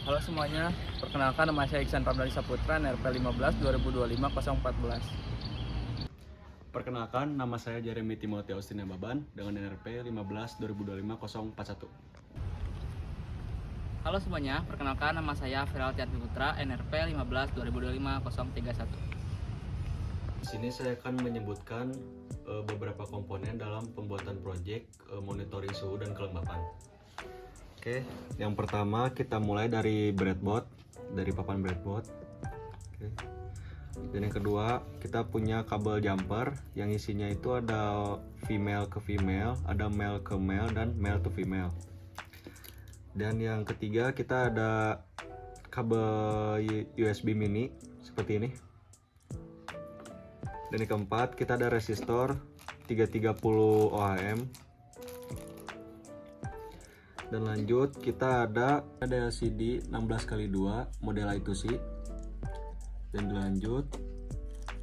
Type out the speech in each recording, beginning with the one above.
Halo semuanya, perkenalkan nama saya Iksan Ramdhani Saputra, NRP 15 2025 014. Perkenalkan, nama saya Jeremy Timothy Austin Baban dengan NRP 15 2025 041. Halo semuanya, perkenalkan nama saya Viral Tianti Putra, NRP 15 2025 031. Di sini saya akan menyebutkan beberapa komponen dalam pembuatan proyek monitoring suhu dan kelembapan. Oke, yang pertama kita mulai dari breadboard, dari papan breadboard. Oke. Dan yang kedua, kita punya kabel jumper yang isinya itu ada female ke female, ada male ke male, dan male to female. Dan yang ketiga, kita ada kabel USB mini seperti ini. Dan yang keempat, kita ada resistor 330 ohm. Dan lanjut, kita ada LCD 16x2 model I2C. Dan lanjut,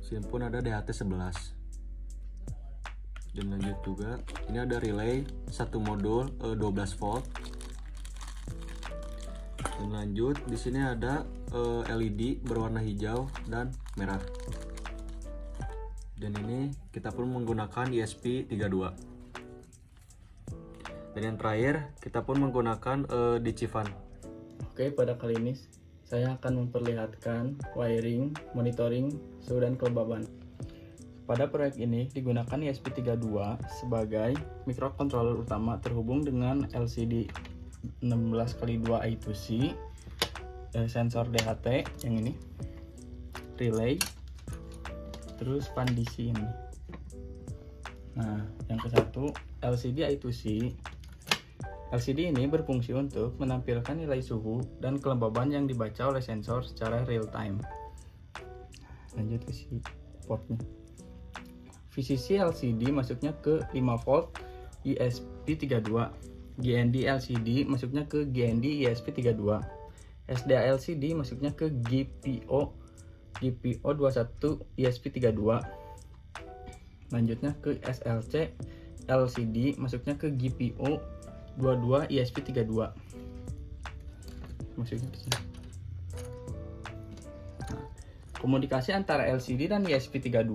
sini pun ada DHT11. Dan lanjut juga, ini ada relay satu modul 12 volt. Dan lanjut, di sini ada LED berwarna hijau dan merah. Dan ini kita pun menggunakan ESP32. Dan yang terakhir, kita pun menggunakan DC fan. Oke, pada kali ini saya akan memperlihatkan wiring, monitoring, suhu dan kelembaban. Pada proyek ini digunakan ESP32 sebagai microcontroller utama terhubung dengan LCD 16x2 I2C, sensor DHT yang ini, relay, terus fan DC ini. Nah, yang ke satu LCD I2C. LCD ini berfungsi untuk menampilkan nilai suhu dan kelembaban yang dibaca oleh sensor secara real time. Lanjut ke si portnya. VCC LCD masuknya ke 5 volt ESP32. GND LCD masuknya ke GND ESP32. SDA LCD masuknya ke GPO21 ESP32. Lanjutnya ke SLC LCD masuknya ke GPO 22 ESP32. Maksudnya ke sini. Nah, komunikasi antara LCD dan ESP32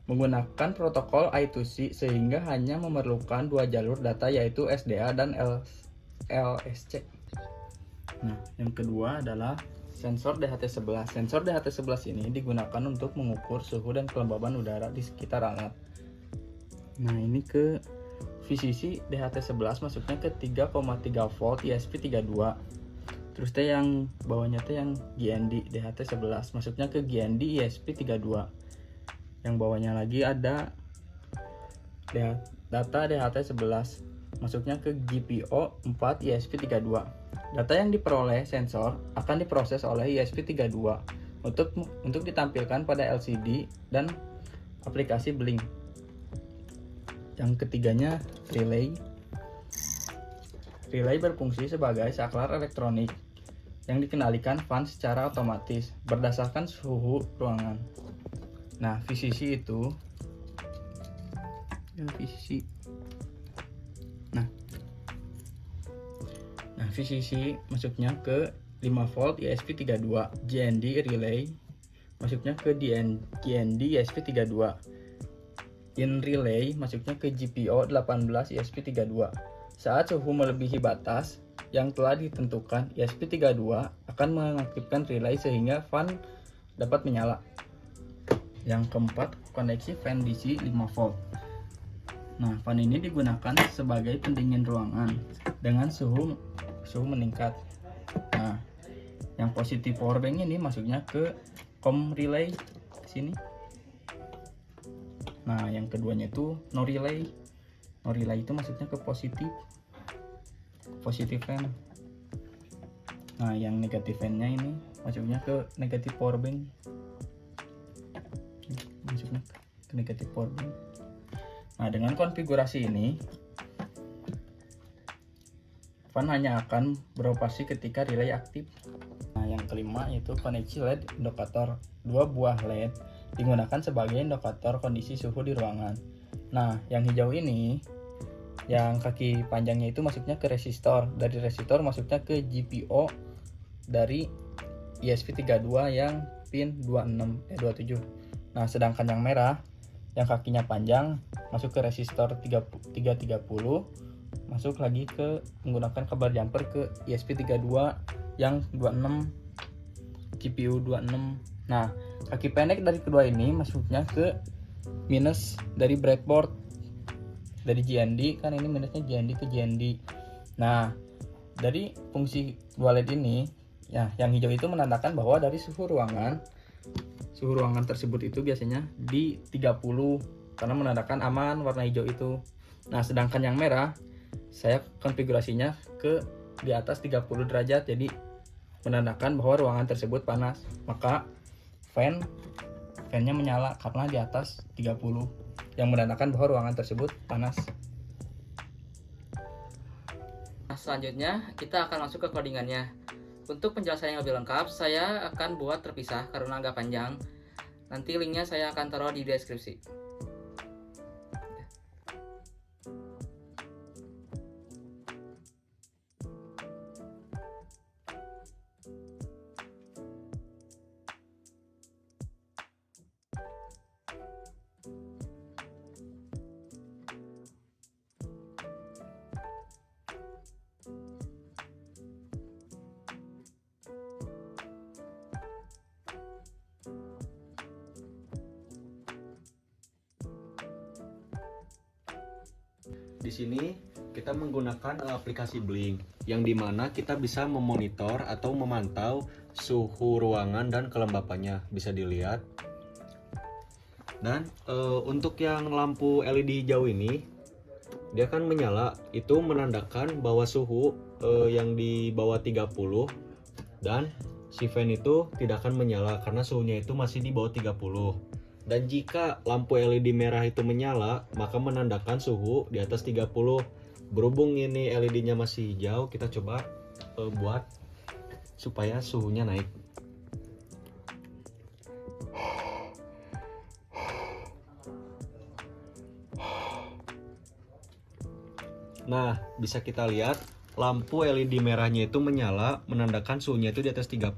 menggunakan protokol I2C sehingga hanya memerlukan dua jalur data yaitu SDA dan LSC. Nah, yang kedua adalah sensor DHT11. Sensor DHT11 ini digunakan untuk mengukur suhu dan kelembaban udara di sekitar alat. Nah, ini ke VCC DHT11 masuknya ke 3,3 volt ESP32. Terus yang bawahnya yang GND DHT11 masuknya ke GND ESP32. Yang bawahnya lagi ada data DHT11 masuknya ke GPO 4 ESP32. Data yang diperoleh sensor akan diproses oleh ESP32 untuk ditampilkan pada LCD dan aplikasi Blink. Yang ketiganya relay. Relay berfungsi sebagai saklar elektronik yang dikendalikan fan secara otomatis berdasarkan suhu ruangan. Nah, VCC itu VCC. Nah, VCC masuknya ke 5 volt ESP32. GND relay masuknya ke GND ESP32. In relay masuknya ke GPO 18 ESP32. Saat suhu melebihi batas yang telah ditentukan, ESP32 akan mengaktifkan relay sehingga fan dapat menyala. Yang keempat, koneksi fan DC 5 volt. Nah, fan ini digunakan sebagai pendingin ruangan dengan suhu meningkat. Nah, yang positif power bank ini masuknya ke COM relay ke sini. Nah, yang keduanya itu no relay. No relay itu masuknya ke positif fan. Nah, yang negatif fan-nya ini masuknya ke negatif power bank. Masuknya ke negatif power bank. Nah, dengan konfigurasi ini fan hanya akan beroperasi ketika relay aktif. Nah, yang kelima yaitu koneksi LED indikator. Dua buah LED digunakan sebagai indikator kondisi suhu di ruangan. Nah, yang hijau ini Yang kaki panjangnya itu masuknya ke resistor, dari resistor masuknya ke GPO dari ESP32 yang pin 27. Nah, sedangkan yang merah yang kakinya panjang masuk ke resistor 330, masuk lagi ke menggunakan kabel jumper ke ESP32 yang 26 GPU 26. Nah, kaki pendek dari kedua ini masuknya ke minus dari breadboard dari GND, kan ini minusnya GND ke GND. Nah, dari fungsi dua LED ini ya, yang hijau itu menandakan bahwa dari suhu ruangan tersebut itu biasanya di 30 karena menandakan aman warna hijau itu. Nah, sedangkan yang merah saya konfigurasinya ke di atas 30 derajat, jadi menandakan bahwa ruangan tersebut panas. Maka fan-nya menyala karena di atas 30 yang menandakan bahwa ruangan tersebut panas. Nah, selanjutnya kita akan masuk ke codingannya. Untuk penjelasan yang lebih lengkap, saya akan buat terpisah karena agak panjang. Nanti linknya saya akan taruh di deskripsi. Di sini kita menggunakan aplikasi Blink yang dimana kita bisa memonitor atau memantau suhu ruangan dan kelembapannya, bisa dilihat. Dan untuk yang lampu LED hijau ini dia kan menyala, itu menandakan bahwa suhu yang di bawah 30, dan si fan itu tidak akan menyala karena suhunya itu masih di bawah 30. Dan jika lampu LED merah itu menyala, maka menandakan suhu di atas 30. Berhubung ini LED-nya masih hijau, kita coba buat supaya suhunya naik. Nah, bisa kita lihat lampu LED merahnya itu menyala, menandakan suhunya itu di atas 30.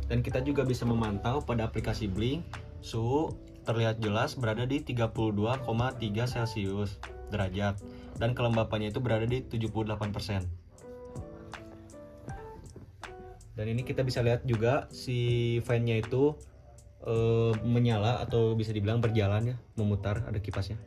Dan kita juga bisa memantau pada aplikasi Blink, suhu terlihat jelas berada di 32,3 Celcius derajat, dan kelembapannya itu berada di 78%. Dan ini kita bisa lihat juga si fan-nya itu menyala atau bisa dibilang berjalan ya, memutar, ada kipasnya.